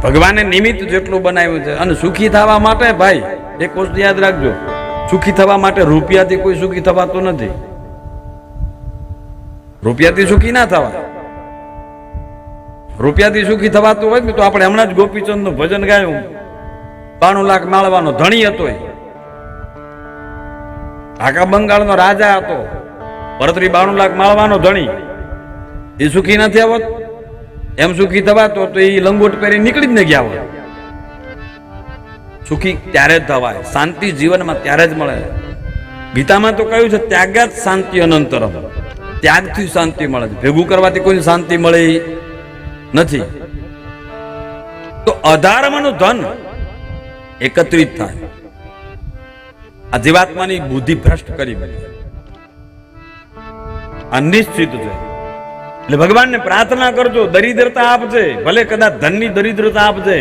ભગવાને નિમિત્ત જેટલું બનાવ્યું છે. અને સુખી થવા માટે ભાઈ એક વસ્તુ યાદ રાખજો, સુખી થવા માટે રૂપિયાથી કોઈ સુખી થવાતું નથી. રૂપિયાથી સુખી ના થવા. રૂપિયાથી સુખી થવાતું હોય ને તો આપણે હમણાં જ ગોપીચંદ નું ભજન ગાયું, 92 લાખ માળવાનો ધણી હતો, આખા બંગાળનો રાજા હતો, ભરતરી 92 લાખ માળવાનો ધણી. એ સુખી નથી આવત. એમ સુખી થવાતો તો એ લંગોટ પહેરી નીકળી જ ન ગયા હોય. સુખી ત્યારે જ થવાય, શાંતિ જીવનમાં ત્યારે જ મળે. ગીતામાં તો કહ્યું છે ત્યાગાત શાંતિ અનંતરમ, ત્યાગથી શાંતિ મળે છે, ભેગું કરવાથી કોઈ શાંતિ મળે નથી. તો અધર્મનું ધન એકત્રિત થાય, આ જીવાત્માની બુદ્ધિ ભ્રષ્ટ કરી બની, આ નિશ્ચિત છે. એટલે ભગવાનને પ્રાર્થના કરજો, દરિદ્રતા આપજે, ભલે કદાચ ધનની દરિદ્રતા આપજે,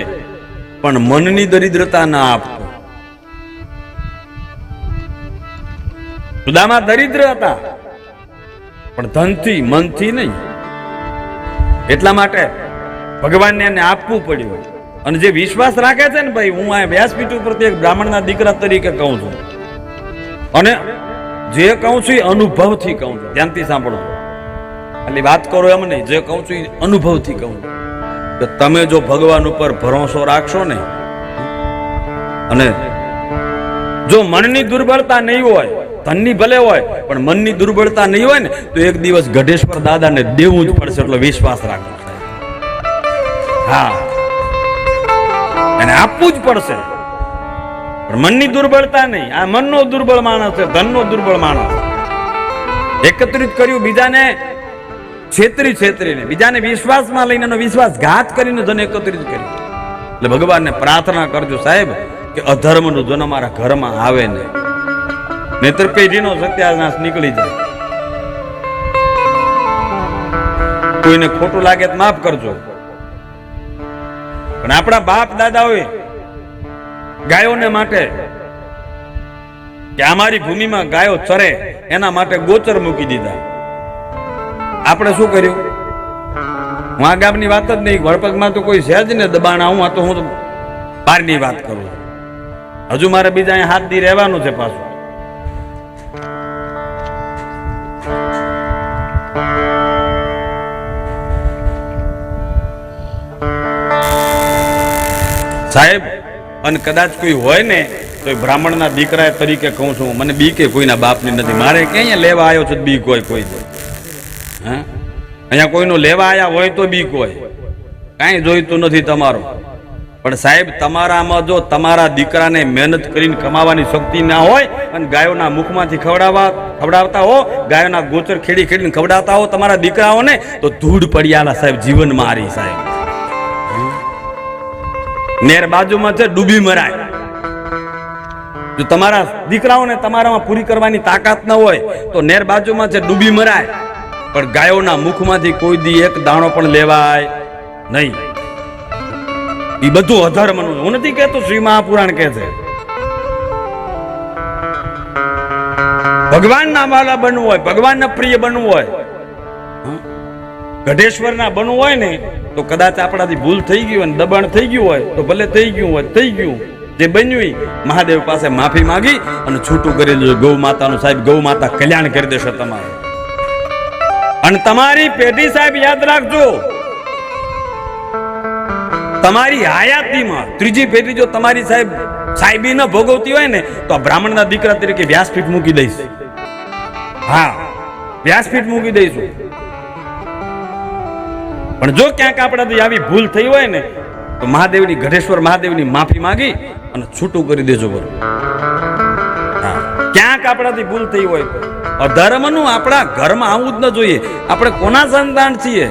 પણ મનની દરિદ્રતા ના આપજો. સુદામા દરિદ્ર હતા, પણ ધનથી મનથી નહીં. એટલા માટે ભગવાનને એને આપવું પડ્યું. અને જે વિશ્વાસ રાખે છે ને ભાઈ, હું આ વ્યાસપીઠ ઉપરથી એક બ્રાહ્મણના દીકરા તરીકે કહું છું, અને જે કહું છું એ અનુભવથી કહું છું. ધ્યાનથી સાંભળો, ખાલી વાત કરો એમ નહીં, જે કહું છું એ અનુભવથી કહું છું કે તમે જો ભગવાન ઉપર ભરોસો રાખશો ને, અને જો મનની દુર્બળતા નહીં હોય, ધનની ભલે હોય પણ મનની દુર્બળતા નહીં હોય ને, તો એક દિવસ ગઢેશ્વર દાદાને દેવું જ પડશે. એટલો વિશ્વાસ રાખો. હા, એને આપવું જ પડશે. પણ મનની દુર્બળતા નહીં. આ મનનો દુર્બળ માણસ છે, ધનનો દુર્બળ માણસ. એકત્રિત કર્યું, બીજાને છેતરીને, બીજાને વિશ્વાસમાં લઈને એનો વિશ્વાસઘાત કરીને ધન એકત્રિત કર્યું. એટલે ભગવાનને પ્રાર્થના કરજો સાહેબ કે અધર્મનું ધન અમારા ઘરમાં આવે ને, નહીતર પેઢીનો સત્યાનાશ નીકળી જાય. કોઈને ખોટું લાગે તો માફ કરજો, પણ આપણા બાપ દાદાઓએ ગાયોને માટે કે અમારી ભૂમિમાં ગાયો ચરે એના માટે ગોચર મૂકી દીધા. આપણે શું કર્યું? હું આ ગામની વાત જ નહીં, વડપગમાં તો કોઈ સહેજ ને દબાણ. હું તો બહારની વાત કરું. હજુ મારે બીજા અહીંયા હાથ દી રહેવાનું છે પાછું. સાહેબ, અને કદાચ કોઈ હોય ને તો બ્રાહ્મણના દીકરા તરીકે કહું છું, મને બીક કોઈના બાપની નથી. મારે ક્યાં લેવા આવ્યો છું બીક હોય કોઈ? હા, અહીંયા કોઈનો લેવા આવ્યા હોય તો બીક હોય, કાંઈ જોઈતું નથી તમારું. પણ સાહેબ, તમારામાં જો તમારા દીકરાને મહેનત કરીને કમાવાની શક્તિ ના હોય અને ગાયોના મુખમાંથી ખવડાવતા હો, ગાયોના ગોચર ખેડીને ખવડાવતા હો તમારા દીકરાઓને, તો ધૂળ પડિયાલા સાહેબ જીવન મારી સાહેબ. નેર બાજુમાં છે, ડૂબી મરાય. જો તમારા દીકરાઓને તમારામાં પૂરી કરવાની તાકાત ન હોય તો નેર બાજુમાં છે, ડૂબી મરાય. પણ ગાયોના મુખમાંથી કોઈ દી એક દાણો પણ લેવાય નહીં. એ બધું અધર્મનું. હું નથી કહેતો, શ્રી મહાપુરાણ કહે છે. ભગવાનના વાલા બનવું હોય, ભગવાનના પ્રિય બનવું હોય, ગઢેશ્વરના બનવું હોય ને, તો કદાચ આપણાથી ભૂલ થઈ ગઈ હોય, દબાણ થઈ ગયું હોય તો ભલે થઈ ગયું હોય, થઈ ગયું. જે બન્યું મહાદેવ પાસે માફી માંગી અને છૂટું કરી દેજો. ગૌ માતાનું સાહેબ, ગૌ માતા કલ્યાણ કરી દેશે તમારે. અને તમારી પેઢી સાહેબ યાદ રાખજો, તમારી હયાતીમાં ત્રીજી પેઢી જો તમારી સાહેબ સાહેબી ન ભોગવતી હોય ને, તો આ બ્રાહ્મણના દીકરા તરીકે વ્યાસપીઠ મૂકી દઈશ. હા, વ્યાસપીઠ મૂકી દઈશું. પણ જો ક્યાંક આપણાથી આવી ભૂલ થઈ હોય ને, તો મહાદેવની, ગઢેશ્વર મહાદેવની માફી માંગી અને છૂટું કરી દેજો. બરોબર? ક્યાંક આપણાથી ભૂલ થઈ હોય, અધર્મનું આપણા ઘરમાં આવવું જ ન જોઈએ. આપણે કોના સંતાન છીએ?